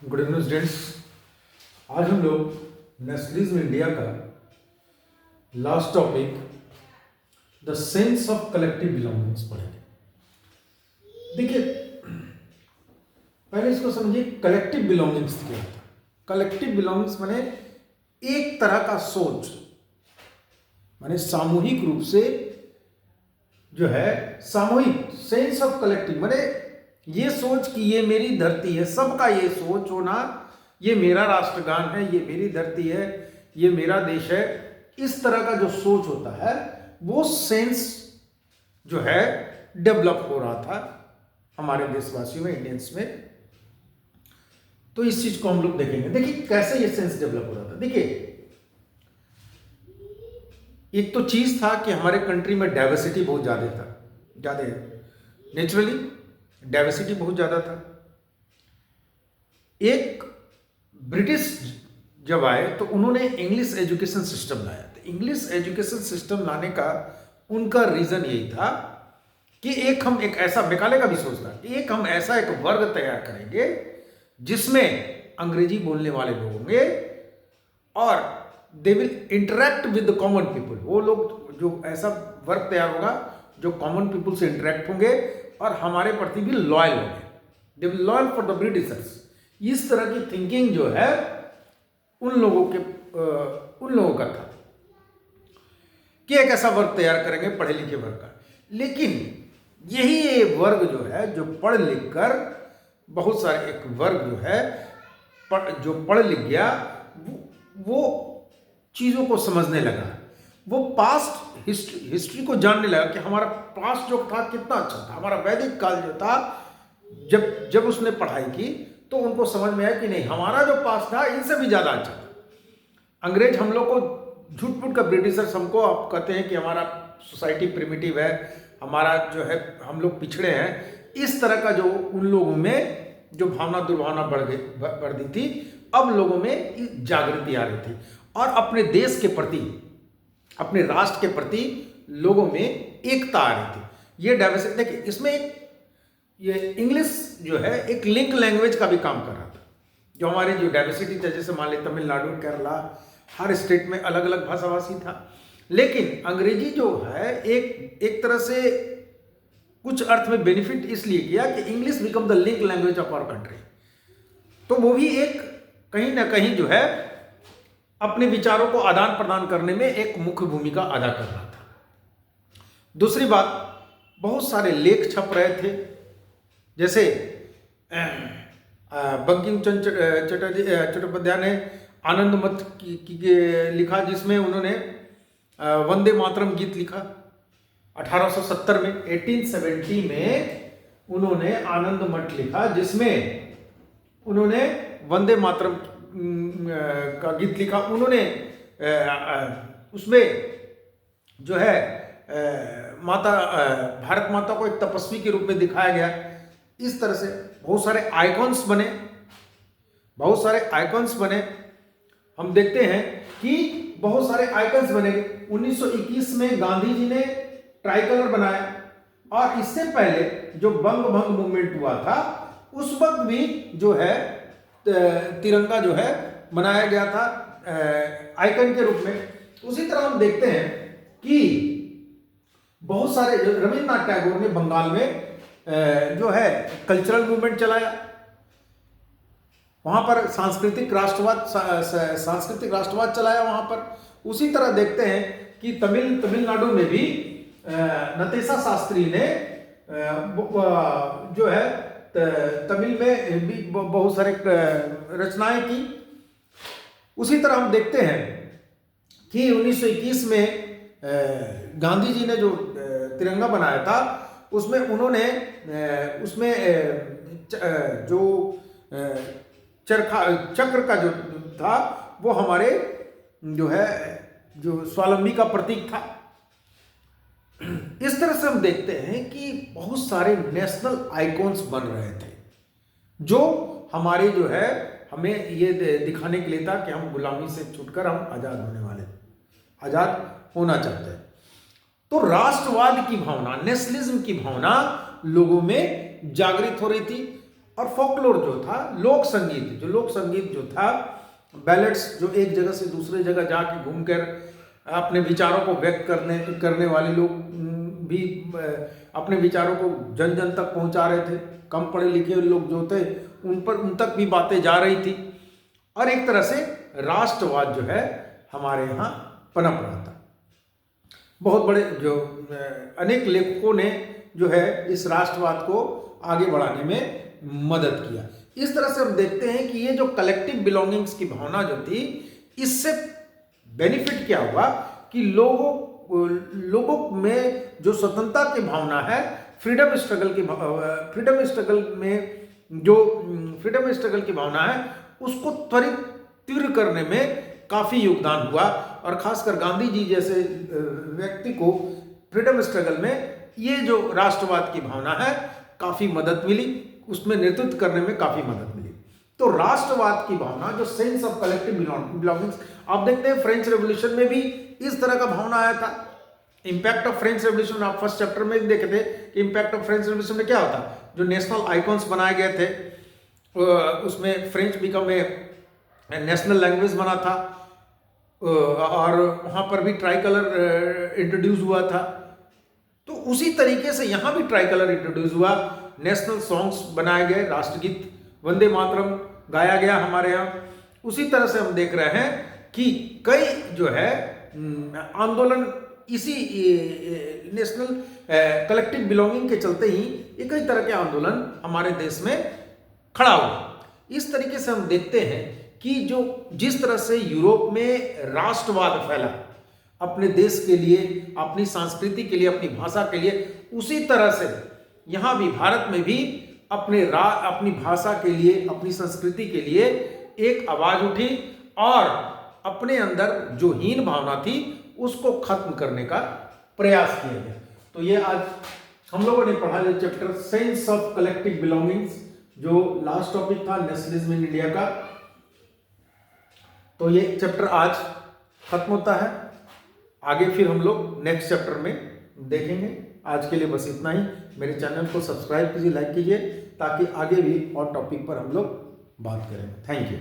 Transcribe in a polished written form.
Good evening students. आज हम लोग नेशनलिज्म इंडिया का last topic the sense of collective belongings पढ़ेंगे। देखिए, पहले इसको समझिए, कलेक्टिव बिलोंगिंग्स क्या था। कलेक्टिव बिलोंगिंग्स माने एक तरह का सोच, माने सामूहिक रूप से जो है, सामूहिक सेंस ऑफ कलेक्टिव माने ये सोच कि ये मेरी धरती है, सबका ये सोच होना, ये मेरा राष्ट्रगान है, ये मेरी धरती है, ये मेरा देश है। इस तरह का जो सोच होता है वो सेंस जो है डेवलप हो रहा था हमारे देशवासियों में, इंडियंस में। तो इस चीज को हम लोग देखेंगे। देखिए कैसे ये सेंस डेवलप हो रहा था। देखिए, एक तो चीज था कि हमारे कंट्री में डाइवर्सिटी बहुत ज्यादा है। नेचुरली डाइवर्सिटी बहुत ज्यादा था। एक ब्रिटिश जब आए तो उन्होंने इंग्लिश एजुकेशन सिस्टम लाया। तो इंग्लिश एजुकेशन सिस्टम लाने का उनका रीजन यही था कि एक ऐसा, मैकाले का भी सोच था कि हम ऐसा एक वर्ग तैयार करेंगे जिसमें अंग्रेजी बोलने वाले लोग होंगे और they will interact with the common people. वो लोग, जो ऐसा वर्ग तैयार होगा जो कॉमन पीपल से इंटरेक्ट होंगे और हमारे प्रति भी लॉयल होंगे। They will loyal for the Britishers. इस तरह की थिंकिंग जो है उन लोगों का था कि एक ऐसा वर्ग तैयार करेंगे, पढ़े लिखे वर्ग का। लेकिन यही वर्ग जो है, जो पढ़ लिख कर, बहुत सारे एक वर्ग जो है जो पढ़ लिख गया, वो चीजों को समझने लगा, वो पास्ट हिस्ट्री को जानने लगा कि हमारा पास्ट जो था कितना अच्छा था। हमारा वैदिक काल जो था, जब उसने पढ़ाई की तो उनको समझ में आया कि नहीं, हमारा जो पास्ट था इनसे भी ज्यादा अच्छा था। अंग्रेज हम लोग को झूठ फूट का, ब्रिटिशर्स हमको आप कहते हैं कि हमारा सोसाइटी प्रिमिटिव है, हमारा जो है हम लोग पिछड़े हैं। इस तरह का जो उन लोगों में जो भावना दुर्भावना बढ़ गई थी, अब लोगों में जागृति आ रही थी और अपने देश के प्रति, अपने राष्ट्र के प्रति लोगों में एकता आ रही थी। ये डाइवर्सिटी, देखिए इसमें ये इंग्लिश जो है एक लिंक लैंग्वेज का भी काम कर रहा था। जो हमारी जो डाइवर्सिटी था, जैसे मान लीजिए तमिलनाडु, केरला, हर स्टेट में अलग अलग भाषाभाषी था। लेकिन अंग्रेजी जो है एक तरह से कुछ अर्थ में बेनिफिट इसलिए किया कि English become the link language of our country. तो वो भी एक कहीं ना कहीं जो है अपने विचारों को आदान प्रदान करने में एक मुख्य भूमिका अदा कर रहा था। दूसरी बात, बहुत सारे लेख छप रहे थे, जैसे बंकिम चंद्र चट्टोपाध्याय ने आनंद मठ की लिखा, जिसमें उन्होंने वंदे मातरम गीत लिखा 1870 में। 1870 में उन्होंने आनंद मठ लिखा, जिसमें उन्होंने वंदे मातरम का गीत लिखा। उन्होंने उसमें जो है भारत माता को एक तपस्वी के रूप में दिखाया गया। इस तरह से बहुत सारे आइकॉन्स बने। हम देखते हैं कि बहुत सारे आइकॉन्स बने। 1921 में गांधी जी ने ट्राइकलर बनाया और इससे पहले जो बंग भंग मूवमेंट हुआ था, उस वक्त भी जो है तिरंगा जो है बनाया गया था आइकन के रूप में। उसी तरह हम देखते हैं कि बहुत सारे, रविन्द्रनाथ टैगोर ने बंगाल में जो है कल्चरल मूवमेंट चलाया, वहां पर सांस्कृतिक राष्ट्रवाद चलाया वहां पर। उसी तरह देखते हैं कि तमिलनाडु में भी नतेशा शास्त्री ने जो है तमिल में भी बहुत सारे रचनाएं की। उसी तरह हम देखते हैं कि 1921 में गांधी जी ने जो तिरंगा बनाया था, उसमें उन्होंने उसमें जो चक्र का जो था, वो हमारे जो है जो स्वावलंबी का प्रतीक था। इस तरह से हम देखते हैं कि बहुत सारे नेशनल आइकॉन्स बन रहे थे, जो हमारे जो है हमें ये दिखाने के लिए था कि हम गुलामी से छूटकर हम आजाद होना चाहते हैं। तो राष्ट्रवाद की भावना, नेशनलिज्म की भावना लोगों में जागृत हो रही थी और फोकलोर जो था, लोक संगीत जो था, बैलेट्स जो एक जगह से दूसरे जगह जाके घूमकर अपने विचारों को व्यक्त करने वाले लोग भी अपने विचारों को जन जन तक पहुंचा रहे थे। कम पढ़े लिखे लोग जो थे उन तक भी बातें जा रही थी, और एक तरह से राष्ट्रवाद जो है हमारे यहाँ पनप रहा था। बहुत बड़े जो अनेक लेखकों ने जो है इस राष्ट्रवाद को आगे बढ़ाने में मदद किया। इस तरह से हम देखते हैं कि ये जो कलेक्टिव बिलोंगिंग्स की भावना जो थी, इससे बेनिफिट क्या हुआ कि लोगों में जो स्वतंत्रता की भावना है, फ्रीडम स्ट्रगल की भावना है, उसको त्वरित तीव्र करने में काफी योगदान हुआ। और खासकर गांधी जी जैसे व्यक्ति को फ्रीडम स्ट्रगल में ये जो राष्ट्रवाद की भावना है काफी मदद मिली, उसमें नेतृत्व करने में काफी मदद मिली। तो राष्ट्रवाद की भावना, जो सेंस ऑफ कलेक्टिव बिलोंगिंग्स, आप देखते हैं फ्रेंच रेवोल्यूशन में भी इस तरह का भावना आया था। इंपैक्ट ऑफ फ्रेंच रेवोल्यूशन आप फर्स्ट चैप्टर में देखे थे कि इंपैक्ट ऑफ फ्रेंच रेवोल्यूशन में क्या होता, जो नेशनल आइकॉन्स बनाए गए थे, उसमें French become a national language बना था, और वहाँ पर भी ट्राई कलर इंट्रोड्यूस हुआ था। तो उसी तरीके से यहाँ भी ट्राई कलर इंट्रोड्यूस हुआ, नेशनल सॉन्ग्स बनाए गए, राष्ट्रगीत वंदे मातरम गाया गया हमारे यहाँ। उसी तरह से हम देख रहे हैं कि कई जो है आंदोलन इसी नेशनल कलेक्टिव बिलोंगिंग के चलते ही ये कई तरह के आंदोलन हमारे देश में खड़ा हुआ। इस तरीके से हम देखते हैं कि जिस तरह से यूरोप में राष्ट्रवाद फैला अपने देश के लिए, अपनी संस्कृति के लिए, अपनी भाषा के लिए, उसी तरह से यहाँ भी भारत में भी अपनी भाषा के लिए, अपनी संस्कृति के लिए एक आवाज उठी और अपने अंदर जो हीन भावना थी उसको खत्म करने का प्रयास किया गया। तो ये आज हम लोगों ने पढ़ा जो chapter sense of collective belongings, जो लास्ट टॉपिक था नेशनलिज्म इन इंडिया का, तो ये चैप्टर आज खत्म होता है। आगे फिर हम लोग नेक्स्ट चैप्टर में देखेंगे। आज के लिए बस इतना ही। मेरे चैनल को सब्सक्राइब कीजिए, लाइक कीजिए, ताकि आगे भी और टॉपिक पर हम लोग बात करें। Thank you.